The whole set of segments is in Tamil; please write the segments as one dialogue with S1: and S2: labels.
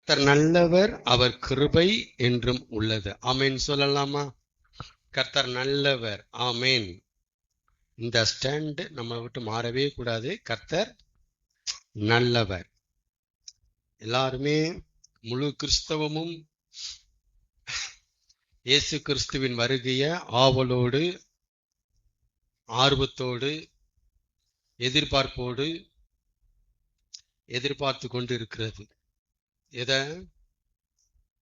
S1: கர்த்தர் நல்லவர், அவர் கிருபை என்றும் உள்ளது. ஆமேன் சொல்லலாமா? கர்த்தர் நல்லவர். ஆமேன். இந்த ஸ்டாண்ட் நம்ம விட்டு மாறவே கூடாது. கர்த்தர் நல்லவர். எல்லாருமே முழு கிறிஸ்தவமும் இயேசு கிறிஸ்துவின் வருகைய ஆவலோடு, ஆர்வத்தோடு, எதிர்பார்ப்போடு எதிர்பார்த்து கொண்டு இருக்கிறது. எதை?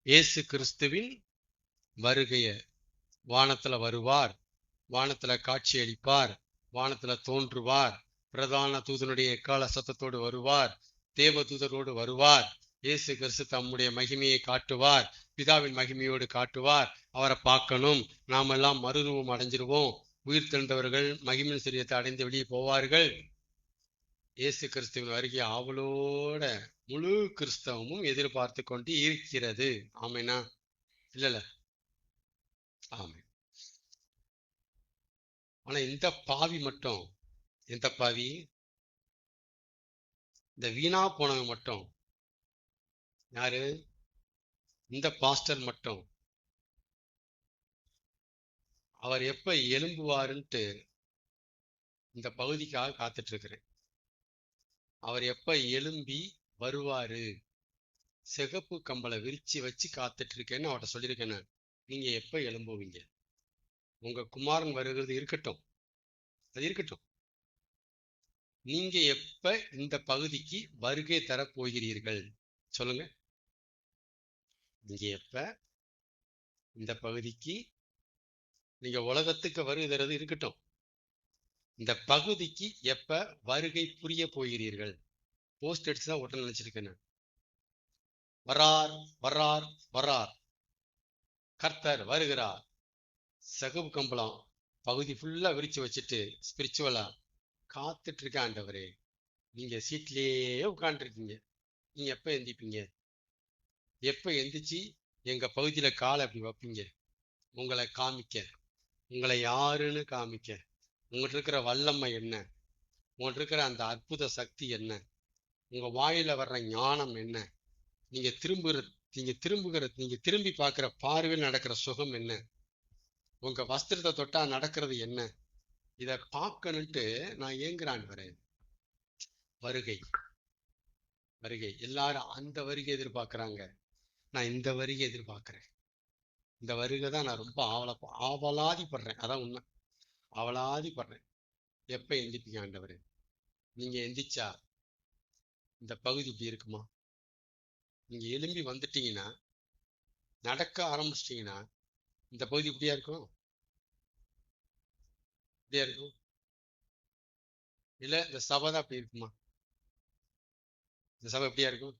S1: இயேசு கிறிஸ்துவின் வருகைய. வானத்துல வருவார், வானத்துல காட்சி அளிப்பார், வானத்துல தோன்றுவார், பிரதான தூதனுடைய எக்கால சத்தத்தோடு வருவார், தேவ தூதரோடு வருவார். இயேசு கிறிஸ்து தம்முடைய மகிமையை காட்டுவார், பிதாவின் மகிமையோடு காட்டுவார். அவரை பார்க்கணும். நாமெல்லாம் மறுரூபம் அடைஞ்சிருவோம். உயிர் தெழுந்தவர்கள் மகிமின் சரீரத்தை அடைந்து வெளியே போவார்கள். இயேசு கிறிஸ்துவின் வருகை ஆவலோட முழு கிறிஸ்தவமும் எதிர்பார்த்து கொண்டு இருக்கிறது. ஆமைனா? இல்ல? ஆமை. ஆனா இந்த பாவி மட்டும், எந்த பாவி? இந்த வீணா போனவன் மட்டும் யாரு? இந்த பாஸ்டர் மட்டும் அவர் எப்ப எழும்புவாருன்ட்டு இந்த பகுதிக்காக காத்துட்டு இருக்கிறேன். அவர் எப்ப எழும்பி வருவாரு, சிகப்பு கம்பளை விரிச்சு வச்சு காத்துட்டு இருக்கேன்னு அவர்கிட்ட சொல்லியிருக்கேன் நான். நீங்க எப்ப எழும்புவீங்க? உங்க குமாரன் வருகிறது இருக்கட்டும், அது இருக்கட்டும். நீங்க எப்ப இந்த பகுதிக்கு வருகை தர போகிறீர்கள் சொல்லுங்க. நீங்க எப்ப இந்த பகுதிக்கு, நீங்க உலகத்துக்கு வருகை தரது இருக்கட்டும், இந்த பகுதிக்கு எப்ப வருகை புரிய போகிறீர்கள்? போஸ்ட் அடிச்சு தான் ஒட்ட நினைச்சிருக்கேன் நான். வரார் வரார் வரார், கர்த்தர் வருகிறார். சகப்பு கம்பளம் பகுதி ஃபுல்லா விரிச்சு வச்சுட்டு ஸ்பிரிச்சுவலா காத்துட்டு இருக்க. ஆண்டவரே, நீங்க சீட்லயே உட்காந்துருக்கீங்க. நீங்க எப்ப எந்திப்பீங்க? எப்ப எந்திரிச்சு எங்க பகுதியில காலை அப்படி வைப்பீங்க? உங்களை காமிக்க, உங்களை யாருன்னு காமிக்க. உங்கள்கிட்ட இருக்கிற வல்லமை என்ன? உங்கள்கிட்ட இருக்கிற அந்த அற்புத சக்தி என்ன? உங்க வாயில வர்ற ஞானம் என்ன? நீங்க திரும்பி பார்க்கிற பார்வையில் நடக்கிற சுகம் என்ன? உங்க வஸ்திரத்தை தொட்டா நடக்கிறது என்ன? இத பார்க்கணுன்ட்டு நான் ஏங்குறான். வருகை வருகை, எல்லாரும் அந்த வருகை எதிர்பார்க்கிறாங்க. நான் இந்த வருகை எதிர்பார்க்கிறேன். இந்த வருகை தான் நான் ரொம்ப ஆவலாதிப்படுறேன். அதான் உண்மை. ஆவலாதிப்படுறேன். எப்ப எந்திப்பீங்க ஆண்டவரே? நீங்க எந்திரிச்சா இந்த பகுதி இப்படி இருக்குமா? நீங்க எழும்பி வந்துட்டீங்கன்னா, நடக்க ஆரம்பிச்சிட்டீங்கன்னா, இந்த பகுதி இப்படியா இருக்கும்? இப்படியா இருக்கும்? இல்ல இந்த சபை தான் அப்படி இருக்குமா? இந்த சபை எப்படியா இருக்கும்?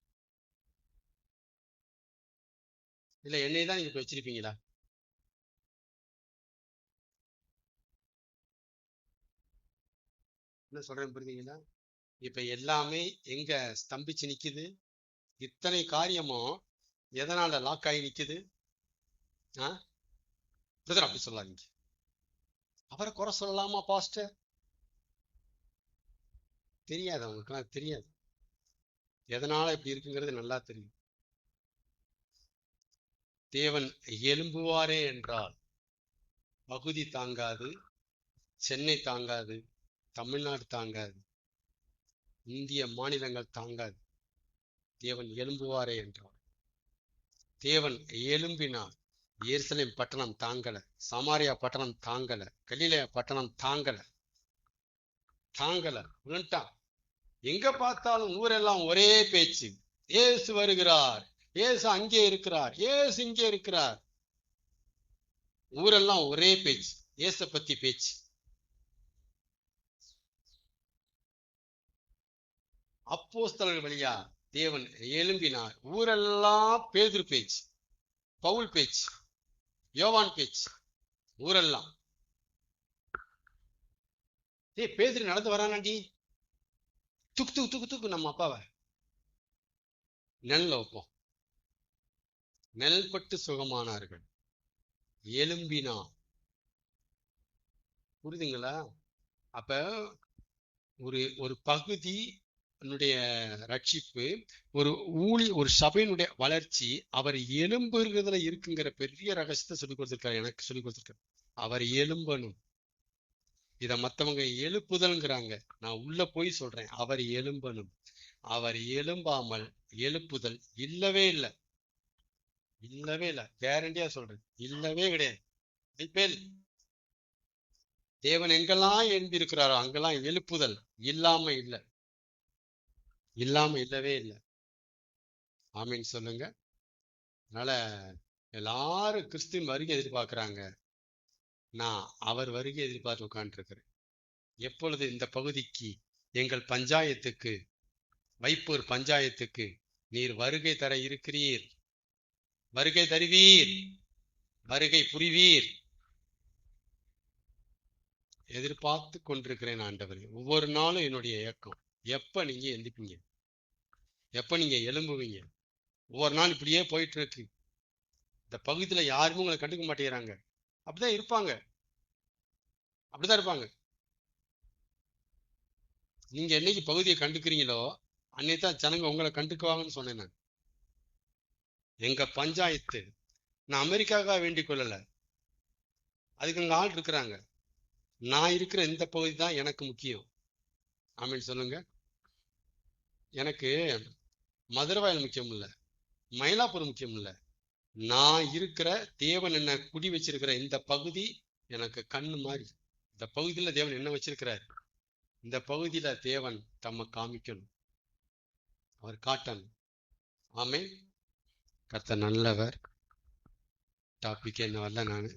S1: இல்ல என்னை தான் நீங்க இப்ப வச்சிருப்பீங்களா? என்ன சொல்றேன் புரியுதுங்களா? இப்ப எல்லாமே எங்க ஸ்தம்பிச்சு நிக்குது? இத்தனை காரியமும் எதனால லாக் ஆகி நிக்குது? பிரதர் அப்படி சொல்லாதீங்க. அவரை குறை சொல்லலாமா பாஸ்டர்? தெரியாது, அவங்களுக்குலாம் தெரியாது. எதனால இப்படி இருக்குங்கிறது நல்லா தெரியும். தேவன் எழும்புவாரே என்றால் பகுதி தாங்காது, சென்னை தாங்காது, தமிழ்நாடு தாங்காது, இந்திய மாநிலங்கள் தாங்காது. தேவன் எழும்புவாரே என்றார். தேவன் எழும்பினார். எருசலேம் பட்டணம் தாங்கல, சமாரியா பட்டணம் தாங்கல, கலிலேயா பட்டணம் தாங்கல. விழுந்துட்டான். எங்க பார்த்தாலும் ஊரெல்லாம் ஒரே பேச்சு. இயேசு வருகிறார், இயேசு அங்கே இருக்கிறார், இயேசு இங்கே இருக்கிறார். ஊரெல்லாம் ஒரே பேச்சு, இயேசு பத்தி பேச்சு. அப்போஸ்தலர்கள் வழியா தேவன் எழும்பினார். ஊரெல்லாம் பேதுரு பேச்சு, பவுல் பேச்சு, யோவான் பேச்சு. ஊரெல்லாம் பேதுரு நடந்து வரானாண்டி, தூக்கு நம்ம அப்பாவை நெல்ல வைப்போம். நெல்பட்டு சுகமானார்கள். எழும்பினா. புரியுதுங்களா? அப்ப ஒரு பகுதி ரட்சிப்பு, ஒரு ஒரு சபையினுடைய வளர்ச்சி அவர் எலும்புகிறதுல இருக்குங்கிற பெரிய ரகசியத்தை சொல்லி கொடுத்திருக்காரு. எனக்கு சொல்லி கொடுத்திருக்காரு. அவர் எலும்பணும். இத மத்தவங்க எழுப்புதல்ங்கிறாங்க. நான் உள்ள போய் சொல்றேன், அவர் எலும்பணும். அவர் எழும்பாமல் எழுப்புதல் இல்லவே இல்லை. இல்லவே இல்லை. கேரண்டியா சொல்றேன், இல்லவே கிடையாது. தேவன் எங்கெல்லாம் எழுப்பி இருக்கிறாரோ அங்கெல்லாம் எழுப்புதல் இல்லாம இல்லை. இல்லவே இல்லை. ஆமீன் சொல்லுங்க. அதனால எல்லாரும் கிறிஸ்துவின் வருகை எதிர்பார்க்கிறாங்க. நான் அவர் வருகை எதிர்பார்த்து உட்கார்ந்து இருக்கிறேன். எப்பொழுது இந்த பகுதிக்கு, எங்கள் பஞ்சாயத்துக்கு, வைப்பூர் பஞ்சாயத்துக்கு நீர் வருகை தர இருக்கிறீர், வருகை தருவீர், வருகை புரிவீர், எதிர்பார்த்து கொண்டிருக்கிறேன் ஆண்டவரே. ஒவ்வொரு நாளும் என்னுடைய இயக்கம், எப்ப நீங்க எந்திப்பீங்க, எப்ப நீங்க எழும்புவீங்க. ஒவ்வொரு நாள் இப்படியே போயிட்டு இருக்கு. இந்த பகுதியில யாருமே உங்களை கண்டுக்க மாட்டேங்கிறாங்க. அப்படிதான் இருப்பாங்க. நீங்க என்னைக்கு பகுதியை கண்டுக்கிறீங்களோ அன்னைத்தான் ஜனங்க உங்களை கண்டுக்குவாங்கன்னு சொன்னேன் நான். எங்க பஞ்சாயத்து, நான் அமெரிக்காவுக்காக வேண்டிக் கொள்ளல, அதுக்கு அங்க ஆள் இருக்கிறாங்க. நான் இருக்கிற இந்த பகுதி தான் எனக்கு முக்கியம். ஆமீன் சொல்லுங்க. எனக்கு மதுரவாயல் முக்கியம் இல்லை, மயிலாப்பூர் முக்கியம் இல்லை. நான் இருக்கிற தேவன் என்ன குடி வச்சிருக்கிற இந்த பகுதி எனக்கு கண்ணு மாதிரி. இந்த பகுதியில தேவன் என்ன வச்சிருக்கிறார், இந்த பகுதியில தேவன் தம்மை காமிக்கணும், அவர் காட்டணும். ஆமென். கர்த்தர் நல்லவர். டாபிக் என்ன வரல நானு.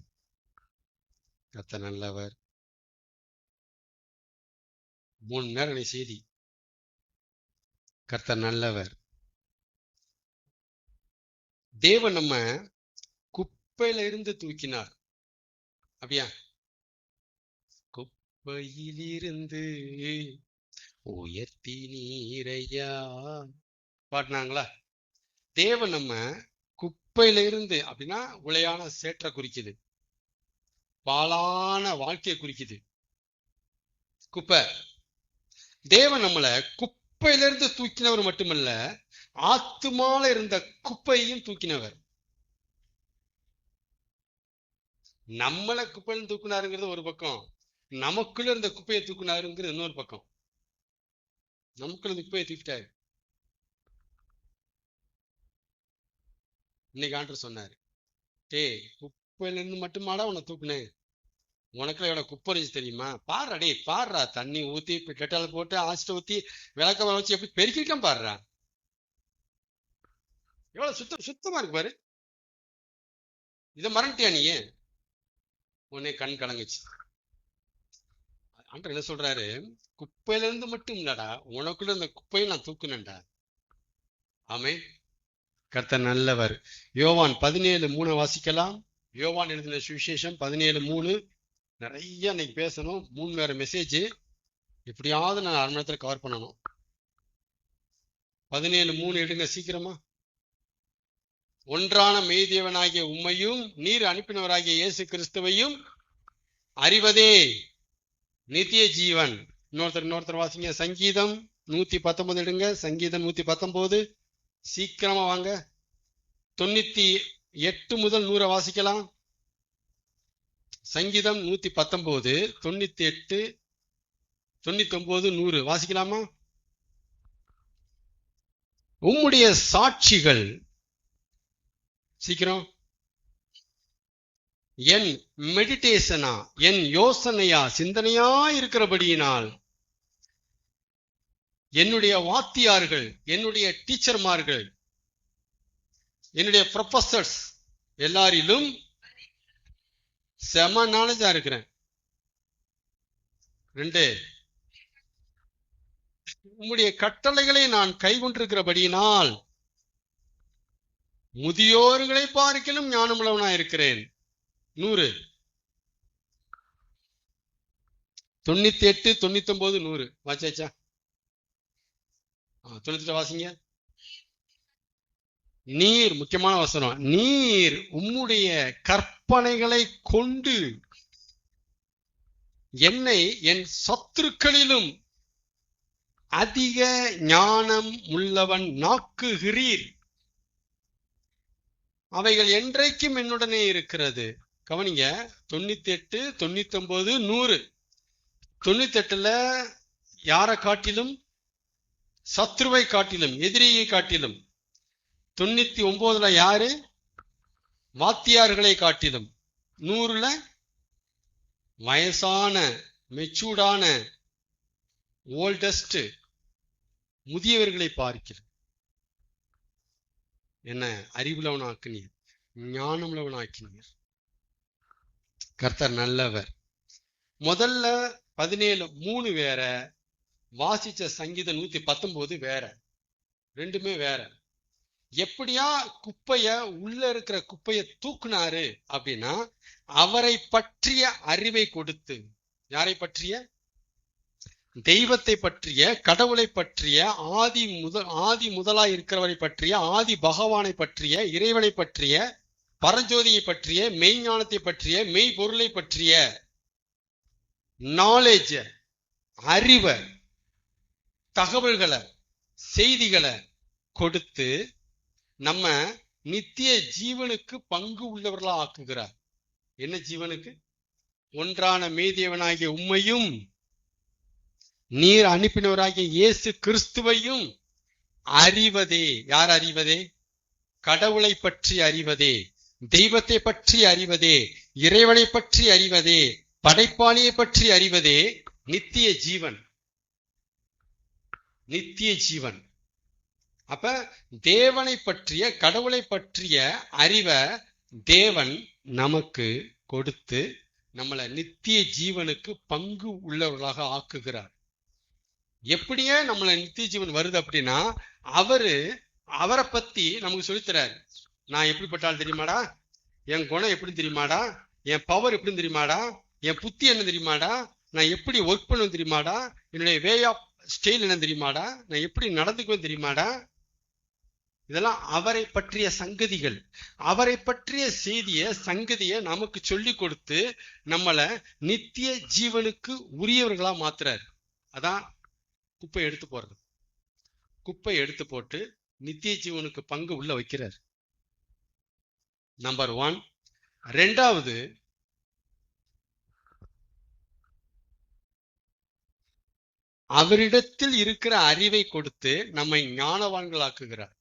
S1: கர்த்தர் நல்லவர். 3 நேரம் செய்தி. கர்த்தர் நல்லவர். தேவன் நம்ம குப்பையில இருந்து தூக்கினார். அப்படியா? குப்பையிலிருந்து உயர்த்தி நீரையா பாடினாங்களா? தேவன் நம்ம குப்பையில இருந்து, அப்படின்னா உளையான சேற்றை குறிக்குது, பாலான வாழ்க்கையை குறிக்குது குப்பை. தேவன் நம்மளை குப்பையில இருந்து தூக்கினவர் மட்டுமல்ல, ஆத்துமால இருந்த குப்பையையும் தூக்கினவர். நம்மளை குப்பையில தூக்குனாருங்கிறது ஒரு பக்கம், நமக்குள்ள இருந்த குப்பையை தூக்குனாருங்கிறது இன்னொரு பக்கம். நமக்குள்ள இந்த குப்பையை தூக்கிட்டாரு. இன்னைக்கு ஆண்டவர் சொன்னாரு, குப்பையில இருந்து மட்டுமாடா உன்னை தூக்குனேன், உனக்குள்ள எவ்வளவு குப்பை இருந்துச்சு தெரியுமா? பாடுறா பாடுறா, தண்ணி ஊத்தி டெட்டால போட்டு ஆசிட்ட ஊத்தி விளக்க வச்சு எப்படி பெருக்கிருக்கான் பாடுறா, எவ்வளவு சுத்தமா இருக்கு பாரு. இதை மறந்துட்டியா நீ? உடனே கண் கலங்குச்சு. ஆண்டவர் என்ன சொல்றாரு, குப்பையில இருந்து மட்டும் இல்லடா, உனக்குள்ள இந்த குப்பையை நான் தூக்குனேன்டா. ஆமென். கர்த்தர் நல்லவர். யோவான் 17:3 வாசிக்கலாம். யோவான் எழுதின சுவிசேஷம் 17:3. நிறைய இன்னைக்கு பேசணும், 3 வேற மெசேஜ், எப்படியாவது நான் 1/2 மணி நேரத்துல கவர் பண்ணணும். 17:3 எடுங்க சீக்கிரமா. ஒன்றான மெய்தேவனாகிய உம்மையும் நீர் அனுப்பினவராகிய இயேசு கிறிஸ்துவையும் அறிவதே நித்திய ஜீவன். இன்னொருத்தர் வாசிங்க. சங்கீதம் 119 எடுங்க. சங்கீதம் 119. சீக்கிரமா வாங்க. 98 முதல் 100 வாசிக்கலாம். சங்கீதம் 119, 98, 99, 100 வாசிக்கலாமா? உம்முடைய சாட்சிகள், சீக்கிரம், என் மெடிடேஷனா, என் யோசனையா, சிந்தனையா இருக்கிறபடியினால் என்னுடைய வாத்தியார்கள், என்னுடைய டீச்சர்மார்கள், என்னுடைய ப்ரொஃபசர்ஸ் எல்லாரிலும் செம நாலேஜா இருக்கிறேன். 2, உம்முடைய கட்டளைகளை நான் கைக்கொண்டிருக்கிறபடியினால் முதியோர்களை பார்க்கிலும் ஞானமுள்ளவனா இருக்கிறேன். 100, 98, 99, 100 வாச்சாச்சா? 98 வாசிங்க. நீர், முக்கியமான வசனம், நீர் உம்முடைய கற்பனைகளை கொண்டு என்னை என் சத்துருக்களிலும் அதிக ஞானம் உள்ளவன் நாக்குகிறீர். அவைகள் என்றைக்கும் என்னுடனே இருக்கிறது. கவனிங்க, 98, 99, 100. 98ல யாரை காட்டிலும்? சத்ருவை காட்டிலும், எதிரியை காட்டிலும். 99ல யாரு? வாத்தியார்களை காட்டிலும். 100ல வயசான, மெச்சூர்டான, ஓல்டஸ்ட், முதியவர்களை பார்க்கிறேன். என்ன அறிவுள்ளவனாக்கினீர், ஞானமுள்ளவனாக்கினீர். கர்த்தர் நல்லவர். முதல்ல 17:3 வேற, வாசிச்ச சங்கீதம் 119 வேற, ரெண்டுமே வேற. எப்படியா உள்ள இருக்கிற குப்பைய தூக்குனாரு அப்படின்னா, அவரை பற்றிய அறிவை கொடுத்து. யாரை பற்றிய? தெய்வத்தை பற்றிய, கடவுளை பற்றிய, ஆதி முதலாய் இருக்கிறவரை பற்றிய, ஆதி பகவானை பற்றிய, இறைவனை பற்றிய, பரஞ்சோதியை பற்றிய, மெய்ஞானத்தை பற்றிய, மெய் பொருளை பற்றிய நாலேஜ், அறிவை, தகவல்களை, செய்திகளை கொடுத்து நம்ம நித்திய ஜீவனுக்கு பங்கு உள்ளவர்களா ஆக்குகிறார். என்ன ஜீவனுக்கு? ஒன்றான மெய்தேவனாகிய உம்மையும் நீர் அனுப்பினவராகிய இயேசு கிறிஸ்துவையும் அறிவதே. யார் அறிவதே? கடவுளை பற்றி அறிவதே, தெய்வத்தை பற்றி அறிவதே, இறைவனை பற்றி அறிவதே, படைப்பாளியை பற்றி அறிவதே நித்திய ஜீவன். நித்திய ஜீவன். அப்ப தேவனை பற்றிய, கடவுளை பற்றிய அறிவை தேவன் நமக்கு கொடுத்து நம்மளை நித்திய ஜீவனுக்கு பங்கு உள்ளவர்களாக ஆக்குகிறார். எப்படியே நம்மள நித்திய ஜீவன் வருது அப்படின்னா, அவரை பத்தி நமக்கு சொல்லித்தராரு. நான் எப்படிப்பட்டாலும் தெரியுமாடா, என் குணம் எப்படி தெரியுமாடா, என் பவர் எப்படி தெரியுமாடா, என் புத்தி என்ன தெரியுமாடா, நான் எப்படி ஒர்க் பண்ணுவேன் தெரியுமாடா, என்னுடைய வே ஆஃப் ஸ்டைல் என்ன தெரியுமாடா, நான் எப்படி நடந்துக்குவேன் தெரியுமாடா. இதெல்லாம் அவரை பற்றிய சங்கதிகள். அவரை பற்றிய செய்திய, சங்கதியை நமக்கு சொல்லி கொடுத்து நம்மளை நித்திய ஜீவனுக்கு உரியவர்களா மாத்துறாரு. அதான் குப்பை எடுத்து போறது. குப்பை எடுத்து போட்டு நித்திய ஜீவனுக்கு பங்கு உள்ள வைக்கிறார். நம்பர் 1. 2வது, அவரிடத்தில் இருக்கிற அறிவை கொடுத்து நம்மை ஞானவான்களாக்குகிறார்.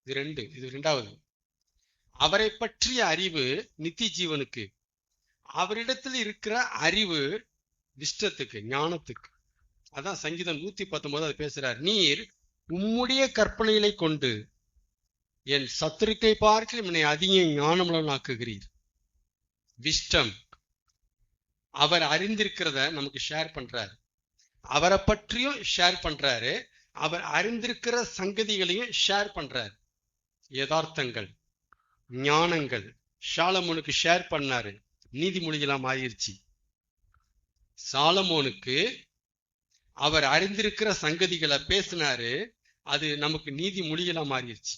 S1: இது 2வது. அவரை பற்றிய அறிவு நித்திய ஜீவனுக்கு, அவரிடத்தில் இருக்கிற அறிவு விஷ்டத்துக்கு, ஞானத்துக்கு. அதான் சங்கீதம் 119 அது பேசுறார். நீர் உம்முடைய கற்பனைகளை கொண்டு என் சத்துருக்கை பார்க்க என்னை அதிக ஞானமுள்ளவனாக்குகிறீர். விஷ்டம். அவர் அறிந்திருக்கிறத நமக்கு ஷேர் பண்றாரு. அவரை பற்றியும் ஷேர் பண்றாரு, அவர் அறிந்திருக்கிற சங்கதிகளையும் ஷேர் பண்றாரு. யதார்த்தங்கள், ஞானங்கள் சாலமோனுக்கு ஷேர் பண்ணாரு. நீதிமொழிகளா மாறிடுச்சு. சாலமோனுக்கு அவர் அறிந்திருக்கிற சங்கதிகளை பேசினாரு, அது நமக்கு நீதிமொழிகளா மாறிடுச்சு,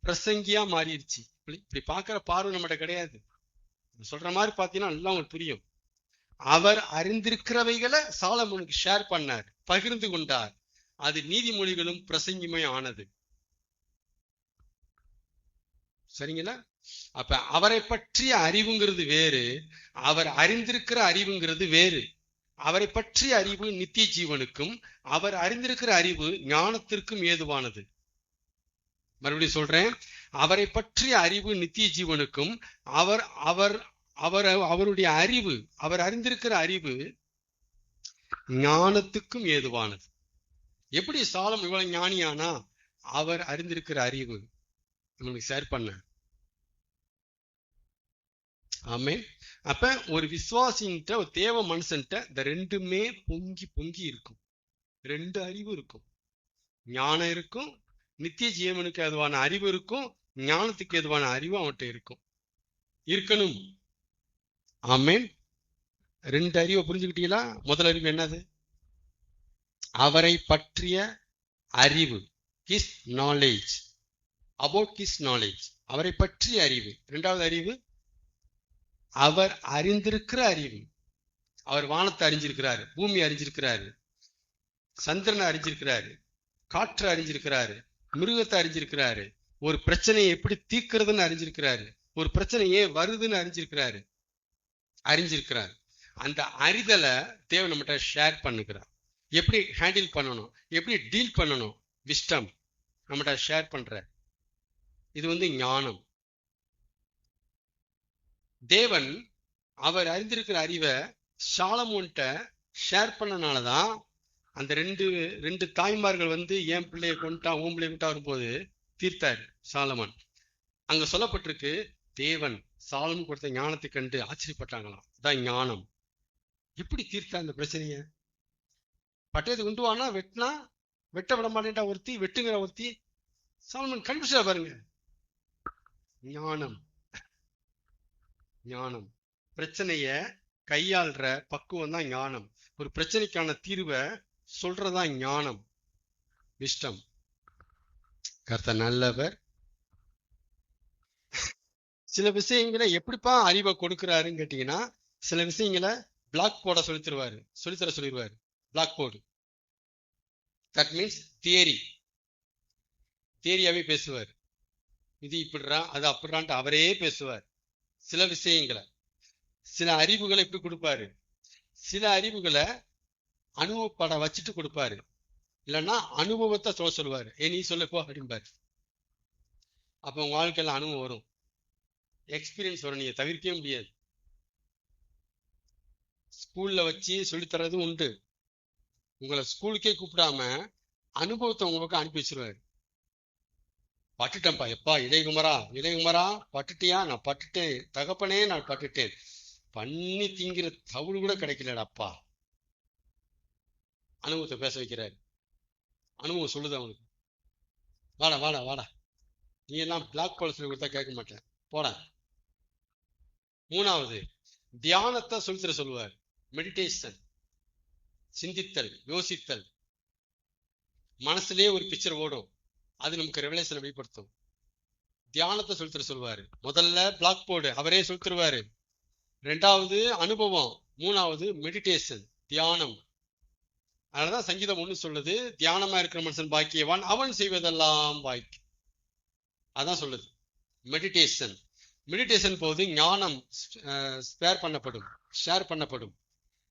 S1: பிரசங்கியா மாறிடுச்சு. இப்படி பார்க்கிற பார்வை நம்மகிட்ட கிடையாது. சொல்ற மாதிரி பார்த்தீங்கன்னா எல்லாம் உங்களுக்கு புரியும். அவர் அறிந்திருக்கிறவைகளை சாலமோனுக்கு ஷேர் பண்ணார், பகிர்ந்து கொண்டார். அது நீதிமொழிகளும் பிரசங்கியுமே ஆனது. சரிங்களா? அப்ப அவரை பற்றிய அறிவுங்கிறது வேறு, அவர் அறிந்திருக்கிற அறிவுங்கிறது வேறு. அவரை பற்றிய அறிவு நித்திய ஜீவனுக்கும், அவர் அறிந்திருக்கிற அறிவு ஞானத்திற்கும் ஏதுவானது. மறுபடியும் சொல்றேன், அவரை பற்றிய அறிவு நித்திய ஜீவனுக்கும், அவருடைய அறிவு, அவர் அறிந்திருக்கிற அறிவு ஞானத்துக்கும் ஏதுவானது. எப்படி சாலம் இவ்வளவு ஞானியானா? அவர் அறிந்திருக்கிற அறிவு நமக்கு ஷேர் பண்ண. ஆமே. அப்ப ஒரு விசுவாசின்ட்ட, ஒரு தேவ மனுஷன்ட்ட இந்த ரெண்டுமே பொங்கி பொங்கி இருக்கும். 2 அறிவு இருக்கும். ஞானம் இருக்கும், நித்திய ஜீவனுக்கு ஏதுவான அறிவு இருக்கும், ஞானத்துக்கு ஏதுவான அறிவு அவன்கிட்ட இருக்கும், இருக்கணும். ஆமேன். 2 அறிவை புரிஞ்சுக்கிட்டீங்களா? முதல் அறிவு என்னது? அவரை பற்றிய அறிவு, his knowledge, about his knowledge, அவரை பற்றிய அறிவு. 2வது அறிவு அவர் அறிந்திருக்கிற அறிவு. அவர் வானத்தை அறிஞ்சிருக்கிறாரு, பூமி அறிஞ்சிருக்கிறாரு, சந்திரனை அறிஞ்சிருக்கிறாரு, காற்றை அறிஞ்சிருக்கிறாரு, மிருகத்தை அறிஞ்சிருக்கிறாரு, ஒரு பிரச்சனையை எப்படி தீர்க்கிறதுன்னு அறிஞ்சிருக்கிறாரு, ஒரு பிரச்சனை ஏன் வருதுன்னு அறிஞ்சிருக்கிறார். அந்த அறிதலை தேவன் நம்மகிட்ட ஷேர் பண்ணுகிறார். எப்படி ஹேண்டில் பண்ணணும், எப்படி டீல் பண்ணணும், விஸ்டம் நம்மகிட்ட ஷேர் பண்ற. இது ஞானம். தேவன் அவர் அறிந்திருக்கிற அறிவை சாலமோன்ட்ட ஷேர் பண்ணனாலதான் அந்த ரெண்டு தாய்மார்கள் என் பிள்ளையை கொண்டுட்டான் உன் பிள்ளைய கொண்டா வரும்போது தீர்த்தார் சாலமன். அங்க சொல்லப்பட்டிருக்கு, தேவன் சாலமன் கொடுத்த ஞானத்தை கண்டு ஆச்சரியப்பட்டாங்களாம். அதான் ஞானம். எப்படி தீர்த்தா அந்த பிரச்சனைய? பட்டயத்தை கொண்டு வானா வெட்டினா, வெட்ட விட மாட்டேன்டா ஒருத்தி, வெட்டுங்கிற ஒருத்தி. சாலமன் கன்ஃபியூஷனா பாருங்க. ஞானம். ஞானம் பிரச்சனைய கையாள்ற பக்குவம் தான் ஞானம். ஒரு பிரச்சனைக்கான தீர்வை சொல்றதான் ஞானம், விஸ்டம். கர்த்தர் நல்லவர். சில விஷயங்களை எப்படிப்பா அறிவை கொடுக்கிறாருன்னு கேட்டீங்கன்னா, சில விஷயங்களை பிளாக் போர்டை சொல்லித்தர சொல்லிடுவாரு. பிளாக் போர்டு, தட் மீன்ஸ் தியரியாவே பேசுவார். இது இப்படிறா அது அப்படிறான்ட்டு அவரே பேசுவார். சில விஷயங்களை, சில அறிவுகளை இப்படி கொடுப்பாரு, சில அறிவுகளை அனுபவப்பட வச்சுட்டு கொடுப்பாரு. இல்லைன்னா அனுபவத்தை சொல்லுவாரு. நீ சொல்லப்போ அப்படின்பாரு. அப்ப உங்க வாழ்க்கையில அனுபவம் வரும், எக்ஸ்பீரியன்ஸ் வரும், நீங்க தவிர்க்கவே முடியாது. ஸ்கூல்ல வச்சு சொல்லித்தரதும் உண்டு. உங்களை ஸ்கூலுக்கே கூப்பிடாம அனுபவத்தை உங்க பக்கம் அனுப்பி வச்சிருவாரு. பட்டுட்டேன்ப்பா, எப்பா இளையகுமரா பட்டுட்டியா? நான் பட்டுட்டேன் தகப்பனே, நான் பட்டுட்டேன். பண்ணி திங்கிற தவுள் கூட கிடைக்கலடாப்பா. அனுபவத்தை பேச வைக்கிறாரு. அனுபவம் சொல்லுது அவனுக்கு, வாடா நீ எல்லாம் பிளாக் பால் சொல்லி கொடுத்தா கேட்க மாட்டேன், போட. மூணாவது, தியானத்தை சொல்லித்தர சொல்லுவார். மெடிடேஷன், சிந்தித்தல், யோசித்தல். மனசுலயே ஒரு பிக்சர் ஓடும், அது நமக்கு ரெவலேஷனை வெளிப்படுத்தும். தியானத்தை சொல்லித்தர சொல்லுவாரு. முதல்ல பிளாக் போர்டு அவரே சொல்லித்தருவாரு. ரெண்டாவது அனுபவம், மூணாவது மெடிடேஷன், தியானம். அதனாலதான் சங்கீதம் 1 சொல்லுது, தியானமா இருக்கிற மனுஷன் பாக்கியவான், அவன் செய்வதெல்லாம் பாக்கி. அதான் சொல்லுது மெடிடேஷன் போது ஞானம் ஷேர் பண்ணப்படும்.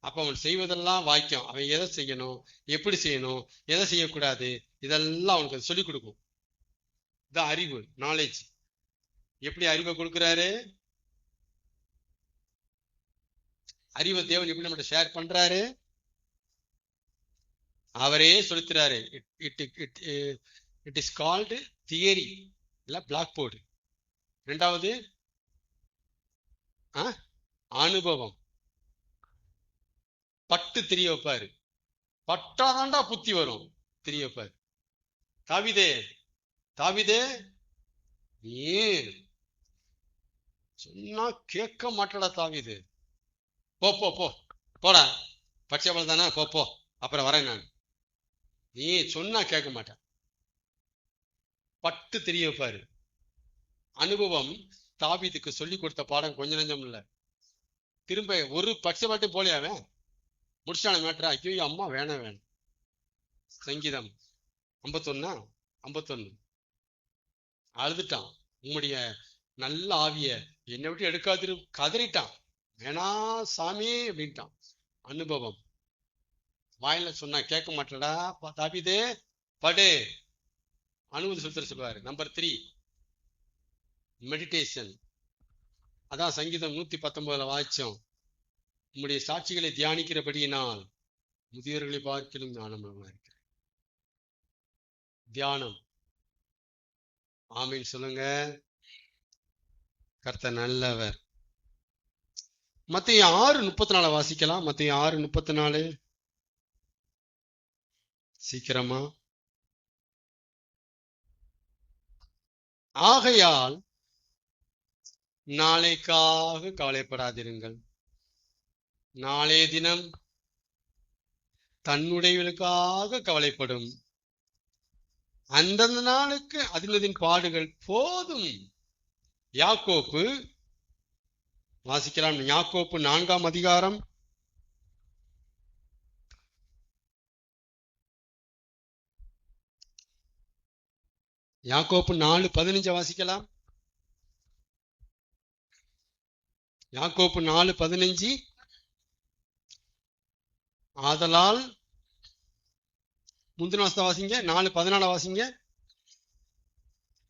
S1: அப்ப அவன் செய்வதெல்லாம் வாக்கியம். அவன் எதை செய்யணும், எப்படி செய்யணும், எதை செய்யக்கூடாது, இதெல்லாம் அவனுக்கு சொல்லிக் கொடுக்கும். இதான் அறிவு, நாலேஜ். எப்படி அறிவை கொடுக்கிறாரு? அறிவை தேவன் எப்படி நம்மகிட்ட ஷேர் பண்றாரு? அவரே சொல்லித்தராரு. இட் இஸ் கால்டு தியரி, இல்ல பிளாக் போர்டு. ரெண்டாவது அனுபவம். பட்டு தெரிய வைப்பாரு. பட்டாதாண்டா புத்தி வரும், தெரிய வைப்பாரு. தாவிதே நீ சொன்னா கேட்க மாட்டடா தாவிது, போடா, பட்சபலம் தானே, போ அப்புறம் வரேன் நான். நீ சொன்னா கேட்க மாட்டேன். பட்டு தெரிய வைப்பாரு. அனுபவம் தாவீதுக்கு சொல்லி கொடுத்த பாடம் கொஞ்சம் நஞ்சம் இல்ல. திரும்ப ஒரு பட்சபாட்டும் போலியாவே முடிச்சான மேட்டரா. ஐயோ அம்மா வேணாம். சங்கீதம் 51 அழுதுட்டான். உம்முடைய நல்ல ஆவிய என்னை விட்டு எடுக்காதிரு, கதறிட்டான். வேணா சாமி அப்படின்ட்டான். அனுபவம். வாயில சொன்னா கேட்க மாட்டடா தாவீதே, படு. அனுபவத்தை சொல்லுவாரு. Number 3 meditation. அதான் சங்கீதம் 119 வாய்ச்சோம். உம்முடைய சாட்சிகளை தியானிக்கிறபடியினால் முதியோர்களை பார்க்கலும் ஞானமாக இருக்கிற தியானம். ஆமீன் சொல்லுங்க. கர்த்தர் நல்லவர். மத்தேயு 6:34 வாசிக்கலாம். மத்தேயு 6:34 சீக்கிரமா. ஆகையால் நாளைக்காக கவலைப்படாதிருங்கள், நாளைய தினம் தன்னுடையவர்களுக்காக கவலைப்படும். அந்தந்த நாளுக்கு அதினதின் பாடுகள் போதும். யாக்கோப்பு வாசிக்கலாம். யாக்கோப்பு 4ஆம் அதிகாரம் யாக்கோப்பு 4:15 வாசிக்கலாம். யாக்கோப்பு 4:15. ஆதலால் முந்தின வாசத்தை வாசிங்க. 4:14 வாசிங்க.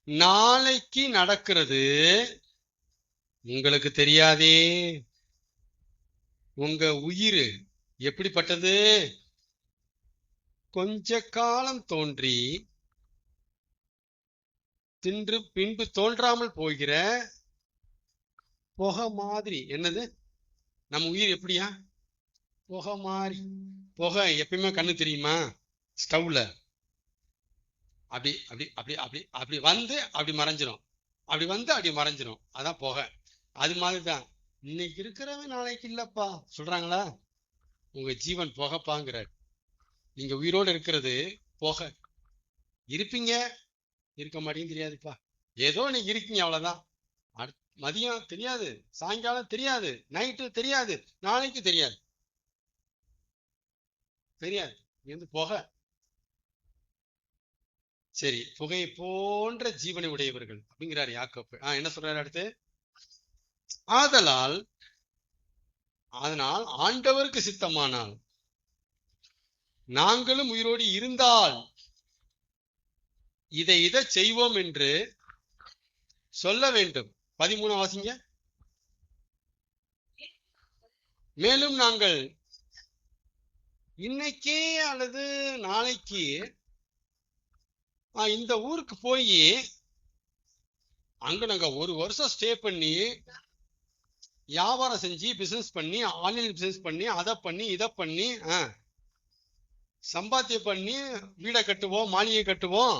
S1: நாளைக்கு நடக்கிறது உங்களுக்கு தெரியாதே. உங்க உயிர் எப்படிப்பட்டது? கொஞ்ச காலம் தோன்றி தின்று பின்பு தோன்றாமல் போகிற புகை மாதிரி. என்னது? நம்ம உயிர் எப்படியா? புகை மாதிரி. புகை எப்பயுமே கண்ணு தெரியுமா? ஸ்டவ்ல அப்படி அப்படி அப்படி அப்படி அப்படி வந்து அப்படி மறைஞ்சிரும், அப்படி வந்து அப்படி மறைஞ்சிரும். அதான் புகை. அது மாதிரிதான் இன்னைக்கு இருக்கிறவன் நாளைக்கு இல்லப்பா சொல்றாங்களா? உங்க ஜீவன் புகைப்பாங்கிறார். நீங்க உயிரோடு இருக்கிறது புகை. இருப்பீங்க, இருக்க மாட்டேங்க தெரியாதுப்பா. ஏதோ நீங்க இருக்கீங்க, அவ்வளவுதான். மதியம் தெரியாது, சாயங்காலம் தெரியாது, நைட்டு தெரியாது, நாளைக்கு தெரியாது. தெரியாது. இது புகை. சரி, புகையை போன்ற ஜீவனை உடையவர்கள் அப்படிங்கிறார் யாக்கோப்பு. என்ன சொல்றாரு அடுத்து? அதனால் ஆண்டவருக்கு சித்தமானால் நாங்களும் உயிரோடு இருந்தால் இதை செய்வோம் என்று சொல்ல வேண்டும். 13 வாசிங்க. மேலும் நாங்கள் இன்னைக்கே அல்லது நாளைக்கு இந்த ஊருக்கு போய் அங்க நாங்க 1 வருஷம் ஸ்டே பண்ணி வியாபாரம் செஞ்சு பிசினஸ் பண்ணி ஆன்லைன் பிசினஸ் பண்ணி அதை பண்ணி இதை பண்ணி சம்பாத்தியம் பண்ணி வீடை கட்டுவோம், மாளிகை கட்டுவோம்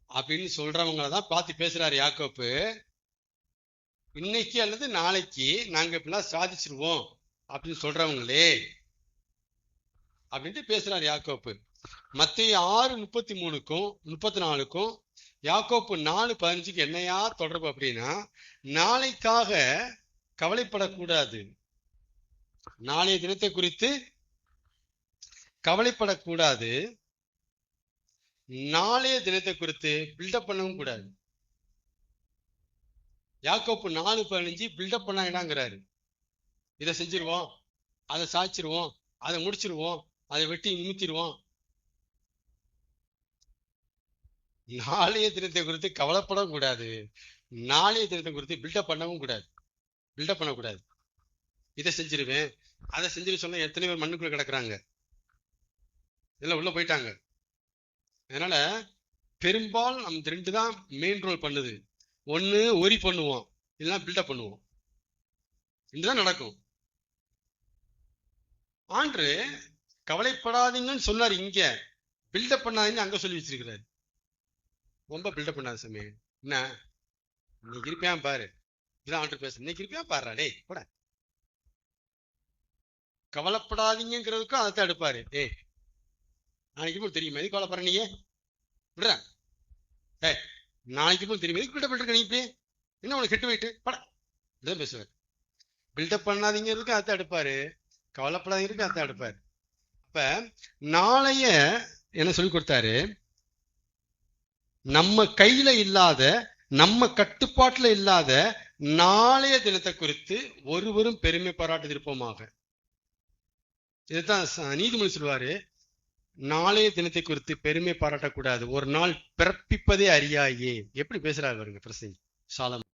S1: அப்படின்னு சொல்றவங்களை தான் பார்த்து பேசுறாரு யாக்கோப்பு. இன்னைக்கு அல்லது நாளைக்கு நாங்க இப்பெல்லாம் சாதிச்சிருவோம் அப்படின்னு சொல்றவங்களே அப்படின்ட்டு பேசுறாரு யாக்கோப்பு. மத்தேயு 6:33க்கும் 34க்கும் யாக்கோப்பு 4:15க்கு என்னையா தொடர்பு அப்படின்னா, நாளைக்காக கவலைப்படக்கூடாது, நாளைய தினத்தை குறித்து கவலைப்படக்கூடாது, நாளைய தினத்தை குறித்து பில்டப் பண்ணவும் கூடாது. யாக்கோப்பு 4:15 பில்டப் பண்ண என்னங்கிறாரு? இதை செஞ்சிருவோம், அதை சாய்ச்சிருவோம், அதை முடிச்சிருவோம், அதை வெட்டி நிமித்திடுவோம். நாளைய தினத்தை குறித்து கவலைப்படவும் கூடாது, நாளைய தினத்தை குறித்து பில்டப் பண்ணவும் கூடாது. பில்டப் பண்ணக்கூடாது. இதை செஞ்சிருவேன், அதை செஞ்சிரு சொன்ன எத்தனை பேர் மண்ணுக்குள்ள கிடக்குறாங்க, இதெல்லாம் உள்ள போயிட்டாங்க. அதனால பெரும்பாலும் நம்ம 2 தான் மெயின் ரோல் பண்ணுது. ஒண்ணு ஒரி பண்ணுவோம், இல்லைன்னா பில்டப் பண்ணுவோம். 2 தான் நடக்கும். ஆண்டு கவலைப்படாதீங்கன்னு சொன்னார், இங்க பில்டப் பண்ணாதீங்க அங்க சொல்லி வச்சிருக்கிறாரு. ரொம்ப பில்டப் பண்ணாத சாமி. என்ன இன்னைக்கு இருப்பியான் பாரு, இதான் ஆண்டு பேச, இன்னைக்கு இருப்பியான் பாருடா டே கூட. கவலைப்படாதீங்கிறதுக்கும் அதைத்தான் எடுப்பாரு. நாளைக்கு தெரியுமா எது கவலைப்படுற நீ விடுற? நாளைக்கு தெரியுமா எதுக்கு பில்டப் பண்ணிருக்க நீ? இப்படி என்ன உனக்கு கெட்டு போயிட்டு பட இதான் பேசுவார். பில்டப் பண்ணாதீங்கிறதுக்கு அதைத்தான் எடுப்பாரு, கவலைப்படாதீங்கிறதுக்கு அதைத்தான் எடுப்பாரு. அப்ப நாளைய என்ன சொல்லி கொடுத்தாரு? நம்ம கையில இல்லாத, நம்ம கட்டுப்பாட்டுல இல்லாத நாளைய தினத்தை குறித்து ஒருவரும் பெருமை பாராட்டிருப்போமாக. இதுதான் நீதிமொழி சொல்லுவாரு, நாளைய தினத்தை குறித்து பெருமை பாராட்டக்கூடாது, ஒரு நாள் பிறப்பிப்பதே அறியாயே. எப்படி பேசுறாரு பாருங்க பிரசங்கி சாலமோன்.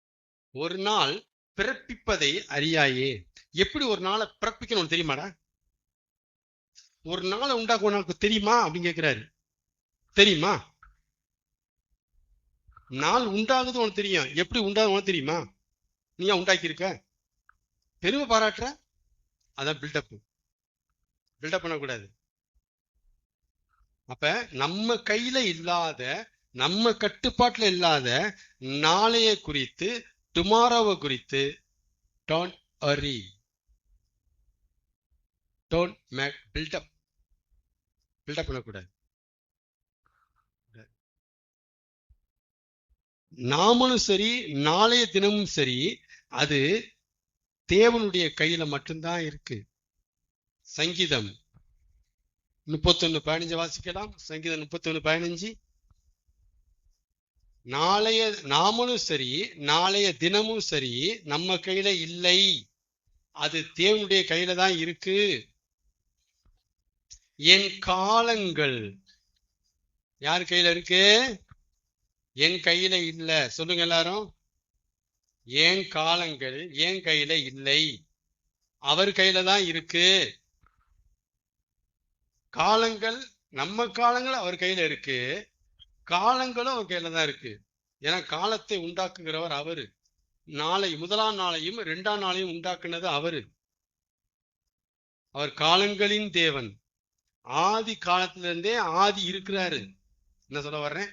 S1: ஒரு நாள் பிறப்பிப்பதை அறியாயே. எப்படி ஒரு நாளை பிறப்பிக்கணும் தெரியுமாடா? ஒரு நாளை உண்டாக்க உனக்கு தெரியுமா அப்படின்னு கேட்கிறாரு. தெரியுமா? நாள் உண்டாகுது உனக்கு தெரியும், எப்படி உண்டாகுது உனக்கு தெரியுமா? நீயா உண்டாக்கி இருக்க? பெருமை பாராட்டுற? அதான் பில்டப். பில்டப் பண்ணக்கூடாது. அப்ப நம்ம கையில இல்லாத, நம்ம கட்டுப்பாட்டுல இல்லாத நாளைய குறித்து, டுமாரோவை குறித்து don't worry, don't make build up. Build up பண்ணக்கூடாது. நாமளும் சரி, நாளைய தினமும் சரி, அது தேவனுடைய கையில மட்டும்தான் இருக்கு. சங்கீதம் 31:15 வாசிக்கலாம். சங்கீதம் 31:15. நாமளும் சரி, நாளைய தினமும் சரி நம்ம கையில இல்லை. அது தேவனுடைய கையில தான் இருக்கு. என் காலங்கள் யார் கையில இருக்கு? என் கையில இல்ல. சொல்லுங்க எல்லாரும். என் காலங்கள் என் கையில இல்லை, அவர் கையில தான் இருக்கு. காலங்கள், நம்ம காலங்கள் அவர் கையில இருக்கு, காலங்களும் அவர் கையில தான் இருக்கு. ஏன்னா காலத்தை உண்டாக்குகிறவர் அவரு. முதலாம் நாளையும் 2ஆம் நாளையும் உண்டாக்குனது அவரு. அவர் காலங்களின் தேவன். ஆதி காலத்திலிருந்தே ஆதி இருக்கிறாரு. என்ன சொல்ல வர்றேன்?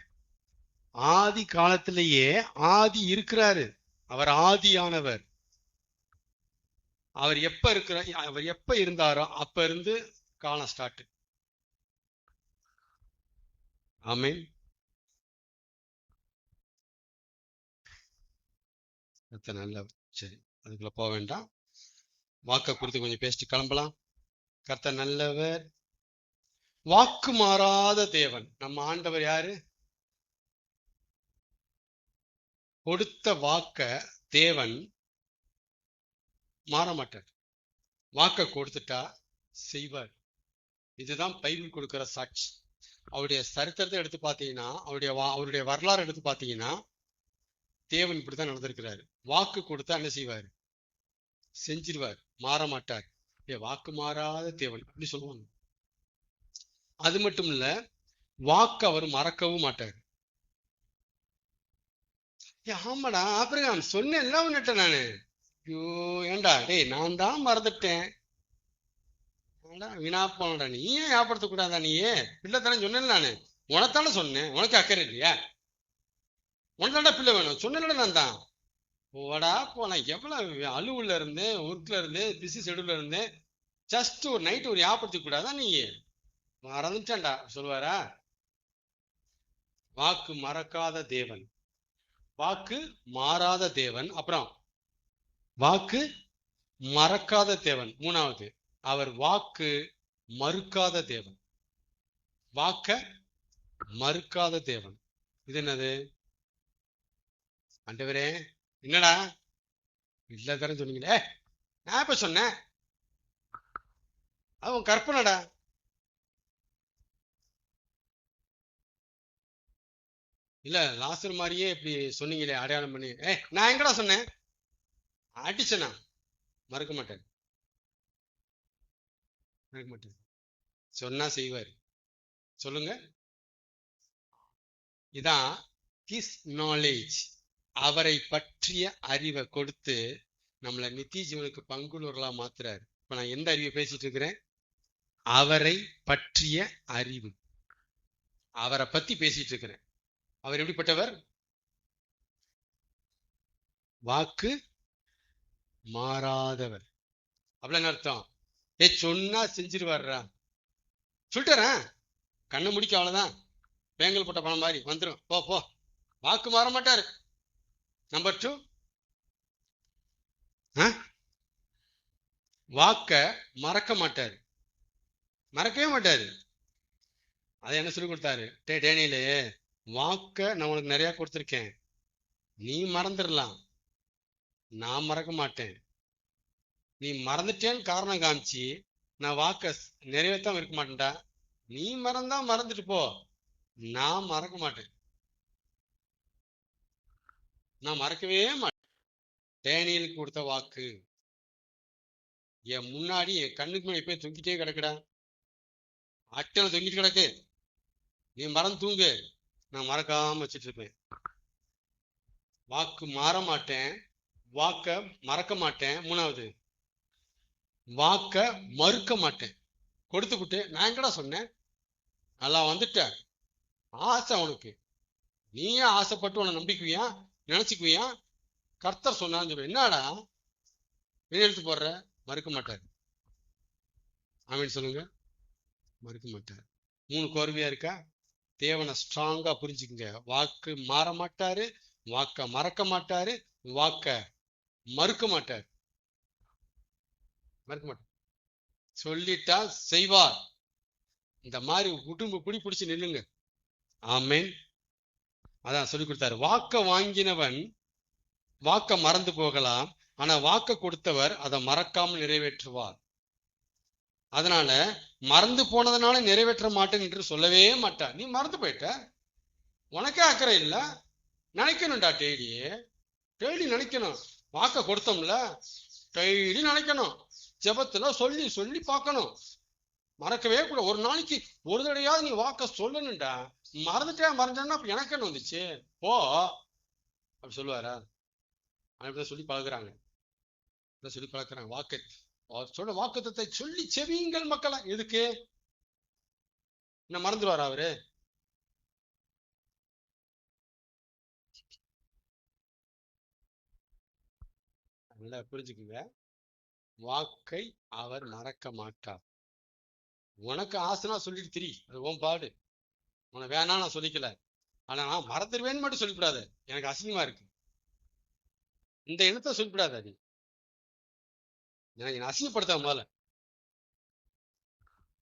S1: ஆதி காலத்திலேயே ஆதி இருக்கிறாரு. அவர் ஆதியானவர். அவர் எப்ப இருந்தாரோ அப்ப இருந்து காலம் ஸ்டார்ட். ஆமென். நல்லவர். சரி, அதுக்குள்ள போக வேண்டாம். வாக்க குறித்து கொஞ்சம் பேசிட்டு கிளம்பலாம். கர்த்தர் நல்லவர், வாக்கு மாறாத தேவன். நம்ம ஆண்டவர் யாரு? கொடுத்த வாக்க தேவன் மாற மாட்டார். வாக்க கொடுத்துட்டா செய்வார். இதுதான் பைபிள் கொடுக்கிற சாட்சி. அவருடைய சரித்திரத்தை எடுத்து பார்த்தீங்கன்னா, அவருடைய வரலாறு எடுத்து பார்த்தீங்கன்னா, தேவன் இப்படித்தான் நடந்திருக்கிறாரு. வாக்கு கொடுத்தா என்ன செய்வார்? செஞ்சிருவார், மாற மாட்டார். வாக்கு மாறாத தேவன் அப்படி சொல்லுவாங்க. அது மட்டும் இல்ல, வாக்கு அவர் மறக்கவும் மாட்டார். ஆமாடா ஆபிரகாம் சொன்னேன்ல உன்னிட்ட நானு. ஐயோ ஏண்டா டேய், நான் தான் மறந்துட்டேன். வீணா போனடா, நீ ஏன் ஞாபகப்படுத்த கூடாதா? நீயே பிள்ளைத்தானே சொன்னேன் நானு. உனத்தானே சொன்னேன், உனக்கு அக்கறை இல்லையா? உனதாண்டா பிள்ளை வேணும் சொன்னேன்ல நான் தான். போடா போனா. எவ்வளவு அலுவல இருந்தேன், ஒர்க்ல இருந்தேன், பிஸி ஷெடியூல்ல இருந்தேன். ஜஸ்ட் ஒரு நைட் ஒரு ஞாபகப்படுத்த கூடாதா? நீ மறந்துட்டான்டா சொல்லுவாரா? வாக்கு மறக்காத தேவன், வாக்கு மாறாத தேவன், அப்புறம் வாக்கு மறக்காத தேவன். மூணாவது, அவர் வாக்கு மறுக்காத தேவன். வாக்க மறுக்காத தேவன். இது என்னது? ஆண்டவரே என்னடா இல்ல தரேன்னு சொன்னீங்களே, நான் இப்ப சொன்னேன், அவன் கற்பனடா. இல்ல லாசர் மாதிரியே இப்படி சொன்னீங்களே அடையாளம் பண்ணி. நான் எங்கடா சொன்னேன்? அடிச்சனா? மறக்க மாட்டேன், மறக்க மாட்டேன். சொன்னா செய்வார். சொல்லுங்க. இதான் ஹிஸ் நாலேஜ். அவரை பற்றிய அறிவை கொடுத்து நம்மளை நித்திய ஜீவனுக்கு பங்குள்ளவர்களா மாத்துறாரு. இப்ப நான் எந்த அறிவை பேசிட்டு இருக்கிறேன்? அவரை பற்றிய அறிவு. அவரை பத்தி பேசிட்டு இருக்கிறேன். அவர் எப்படிப்பட்டவர்? வாக்கு மாறாதவர். அப்படின்னு அர்த்தம். சொன்னா செஞ்சிருவாருடா. சொல்லிட்டுறேன், கண்ணை முடிக்க அவ்வளவுதான். பேங்கல் போட்ட பணம் மாதிரி வந்துடும். போ போ. வாக்கு மாற மாட்டாரு. நம்பர் 2, வாக்க மறக்க மாட்டாரு. மறக்கவே மாட்டாரு. அதை என்ன சொல்லி கொடுத்தாரு? டேனியலே, வாக்க நான் உனக்கு நிறைய கொடுத்துருக்கேன், நீ மறந்துடலாம், நான் மறக்க மாட்டேன். நீ மறந்துட்டேன்னு காரணம் காமிச்சு நான் வாக்க நிறைவேற்றாம இருக்க மாட்டேன்டா. நீ மறந்தா மறந்துட்டு போ, நான் மறக்க மாட்டேன். நான் மறக்கவே மாட்டேன். டேனியலுக்கு கொடுத்த வாக்கு என் முன்னாடி என் கண்ணுக்கு முன்னாடி போய் தொங்கிட்டே கிடக்குடா. அட்டல தொங்கிட்டு கிடக்கு. நீ மறந்து தூங்கு, நான் மறக்காம வச்சுட்டு இருப்பேன். வாக்கு மாற மாட்டேன், வாக்க மறக்க மாட்டேன். மூணாவது, வாக்க மறுக்க மாட்டேன். கொடுத்துக்கிட்டு நான் எங்கடா சொன்னேன், நல்லா வந்துட்ட, ஆசை உனக்கு, நீயே ஆசைப்பட்டு உன்னை நம்பிக்குவியா, நினைச்சுக்குவியா, கர்த்தர் சொன்னான்னு சொல்ற, என்னடா எழுத்து போடுற? மறுக்க மாட்டார். ஆமீன் சொல்லுங்க. மறுக்க மாட்டார். 3 கோர்வையா இருக்கா? தேவனை ஸ்ட்ராங்கா புரிஞ்சுக்குங்க. வாக்கு மாற மாட்டாரு, வாக்க மறக்க மாட்டாரு, வாக்க மறுக்க மாட்டார். மறுக்க மாட்டார். சொல்லிட்டா செய்வார். இந்த மாதிரி உடம்பு பிடிச்சு நில்லுங்க. ஆமேன். அதான் சொல்லி கொடுத்தாரு. வாக்க வாங்கினவன் வாக்க மறந்து போகலாம், ஆனா வாக்க கொடுத்தவர் அதை மறக்காமல் நிறைவேற்றுவார். அதனால மறந்து போனதுனால நிறைவேற்ற மாட்டேன் என்று சொல்லவே மாட்டார். நீ மறந்து போயிட்ட, உனக்கே அக்கறை இல்லை, நினைக்கணும்டா. டெய்லி நினைக்கணும். வாக்க கொடுத்தோம்ல, டெய்லி நினைக்கணும். ஜெபத்துல சொல்லி சொல்லி பார்க்கணும். மறக்கவே கூட. ஒரு நாளைக்கு ஒரு தடையாவது நீ வாக்க சொல்லணும்டா. மறந்துட்டேன்னா அப்ப எனக்கு என்ன வந்துச்சு போ அப்படி சொல்லுவாரா? அப்படிதான் சொல்லி பழகுறாங்க. சொல்லி பழக்கிறாங்க. வாக்கு சொல்ல வாக்குத்தத்தை சொல்லி செவியுங்கள் மக்களா. எதுக்கு? என்ன மறந்துடுவாரா அவரு? நல்லா புரிஞ்சுக்குங்க. வாக்கை அவர் மறக்க மாட்டார். உனக்கு ஆசைனா சொல்லிட்டு திரி, அது உன் பாடு. உனக்கு வேணா நான் சொல்லிக்கல, ஆனா நான் மறந்துடுவேன்னு மட்டும் சொல்லிவிடாத. எனக்கு அசிங்கமா இருக்கு. இந்த எண்ணத்தை சொல்லிவிடாத. நீ எனக்கு அசிங்கப்படுத்த முதல்ல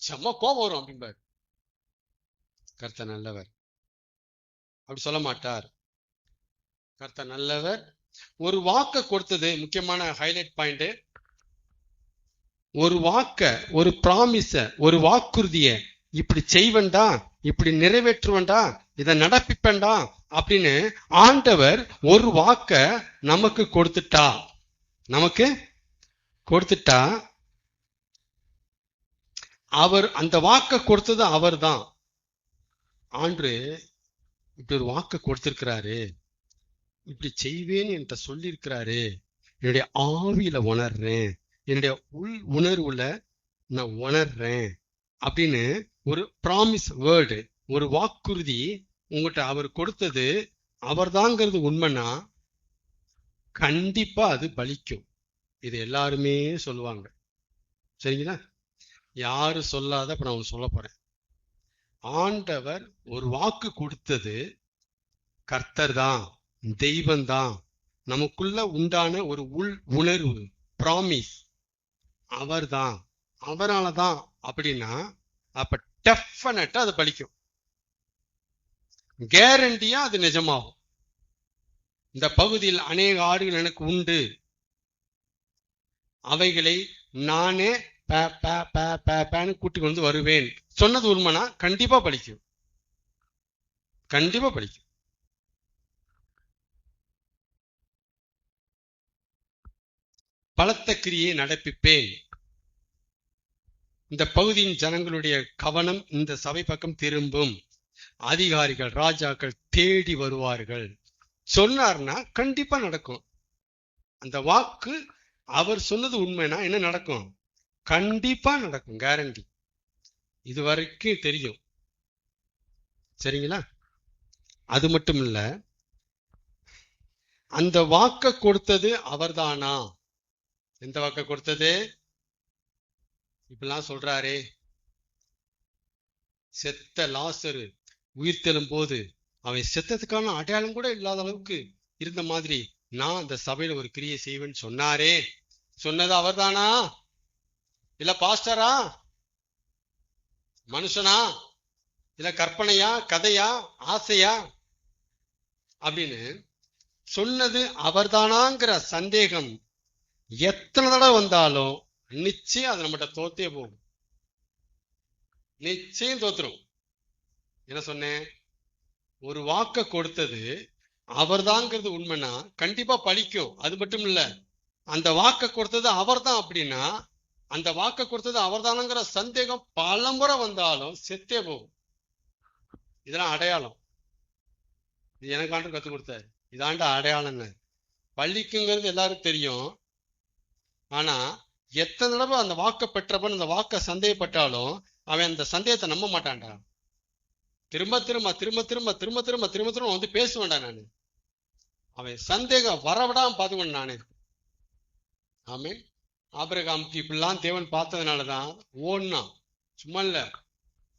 S1: செம்ம கோபம் வரும் அப்படிம்பாரு. கர்த்தர் நல்லவர் அப்படி சொல்ல மாட்டார். கர்த்தர் நல்லவர். ஒரு வாக்க கொடுத்தது முக்கியமான ஹைலைட் பாயிண்ட். ஒரு வாக்க, ஒரு பிராமிஸ, ஒரு வாக்குறுதிய இப்படி செய்வண்டா, இப்படி நிறைவேற்றுவண்டா, இதை நடப்பிப்பண்டா அப்படின்னு ஆண்டவர் ஒரு வாக்க நமக்கு கொடுத்துட்டா, அவர் அந்த வாக்க கொடுத்தது அவர் தான். ஆண்டு இப்படி ஒரு வாக்க கொடுத்திருக்கிறாரு, இப்படி செய்வேன்னு என்கிட்ட சொல்லியிருக்கிறாரு, என்னுடைய ஆவியில உணர்றேன், என்னுடைய உள் உணர்வுல நான் உணர்றேன் அப்படின்னு ஒரு ப்ராமிஸ் வேர்டு, ஒரு வாக்குறுதி உங்கள்கிட்ட அவர் கொடுத்தது அவர் தாங்கிறது உண்மைன்னா கண்டிப்பா அது பலிக்கும். இது எல்லாருமே சொல்லுவாங்க. சரிங்களா? யாரு சொல்லாத இப்ப நான் சொல்ல போறேன். ஆண்டவர் ஒரு வாக்கு கொடுத்தது கர்த்தர் தான், தெய்வம்தான். நமக்குள்ள உண்டான ஒரு உள் உணர்வு, ப்ராமிஸ் அவர் தான், அவராலதான் அப்படின்னா அப்ப டெஃபினட்டா அது பலிக்கும். கேரண்டியா அது நிஜமாகும். இந்த பகுதியில் அநேக ஆடுகள் எனக்கு உண்டு, அவைகளை நானே கூட்டி கொண்டு வருவேன் சொன்னது உண்மைனா கண்டிப்பா பலிக்கும். கண்டிப்பா பலிக்கும். பலத்த கிரியை நடப்பிப்பேன். இந்த பகுதியின் ஜனங்களுடைய கவனம் இந்த சபை பக்கம் திரும்பும். அதிகாரிகள், ராஜாக்கள் தேடி வருவார்கள். சொன்னார்னா கண்டிப்பா நடக்கும். அந்த வாக்கு அவர் சொன்னது உண்மைனா என்ன நடக்கும்? கண்டிப்பா நடக்கும், கேரண்டி. இது வரைக்கும் தெரியும். சரிங்களா? அது மட்டும் இல்ல, அந்த வாக்க கொடுத்தது அவர்தானா? எந்த வாக்க கொடுத்தது? இப்பெல்லாம் சொல்றாரே, செத்த லாசரு உயிர்த்தெழும் போது அவன் செத்ததுக்கான அடையாளம் கூட இல்லாத அளவுக்கு இருந்த மாதிரி நான் அந்த சபையில ஒரு கிரியை செய்வேன்னு சொன்னாரே, சொன்னது அவர்தானா? இல்ல பாஸ்டரா, மனுஷனா, இல்ல கற்பனையா, கதையா, ஆசையா அப்படின்னு சொன்னது அவர்தானாங்கிற சந்தேகம் எத்தனை தடவை வந்தாலும் நிச்சயம் அது நம்மகிட்ட தோத்தே போகும். நிச்சயம் தோத்துரும். என்ன சொன்னேன்? ஒரு வாக்க கொடுத்தது அவர்தாங்கிறது உண்மைனா கண்டிப்பா பலிக்கும். அது மட்டும் இல்ல, அந்த வாக்க கொடுத்தது அவர்தான் அப்படின்னா அந்த வாக்க கொடுத்தது அவர்தானங்கிற சந்தேகம் பலமுறை வந்தாலும் செத்தே போகும். இதெல்லாம் அடையாளம். இது எனக்கு ஆண்டு கத்துக் கொடுத்தாரு. இதாண்ட அடையாளங்க. பள்ளிக்குங்கிறது எல்லாருக்கும் தெரியும். ஆனா எத்தனை தடவை அந்த வாக்க பெற்றவன் அந்த வாக்க சந்தேகப்பட்டாலும் அவன் அந்த சந்தேகத்தை நம்ப மாட்டான்டா. திரும்ப திரும்ப திரும்ப திரும்ப திரும்ப திரும்ப திரும்ப திரும்ப வந்து பேசுவேன்டா நானு. அவன் சந்தேகம் வரவிடாம பார்த்துக்கணும் நானு. ஆமென். ஆபிரகாமுக்கு இப்படிலாம் தேவன் பார்த்ததுனாலதான் ஓடுனா. சும்மா இல்ல,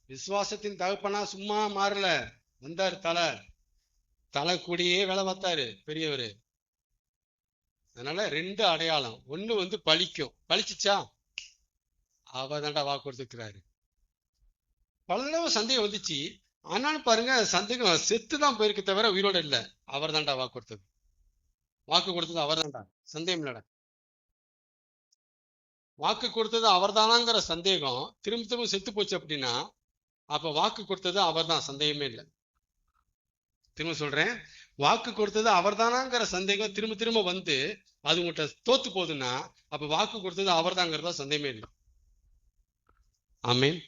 S1: விசுவாசத்தின் தகப்பனா சும்மா மாறல, வந்தாரு. தலை கூடியே வேலை பார்த்தாரு பெரியவரு. அதனால ரெண்டு அடையாளம். ஒண்ணு வந்து பலிக்கும். பலிச்சுச்சா? அவ தாண்டா வாக்கு கொடுத்துக்கிறாரு. பல தடவை சந்தேகம் வந்துச்சு. ஆனாலும் பாருங்க சந்தேகம் செத்து தான் போயிருக்கு தவிர உயிரோட இல்லை. அவர் தான்டா வாக்கு கொடுத்தது. வாக்கு கொடுத்தது அவர் தான்டா, சந்தேகம் இல்லடா. வாக்கு கொடுத்தது அவர் தானாங்கிற சந்தேகம் திரும்ப திரும்ப செத்து போச்சு அப்படின்னா அப்ப வாக்கு கொடுத்தது அவர் தான், சந்தேகமே இல்லை. திரும்ப சொல்றேன், வாக்கு கொடுத்தது அவர் தானாங்கிற சந்தேகம் திரும்ப திரும்ப வந்து அது உங்கள்கிட்ட தோத்து போகுதுன்னா அப்ப வாக்கு கொடுத்தது அவர் தாங்கிறதா சந்தேகமே இல்லை. ஆமீன்.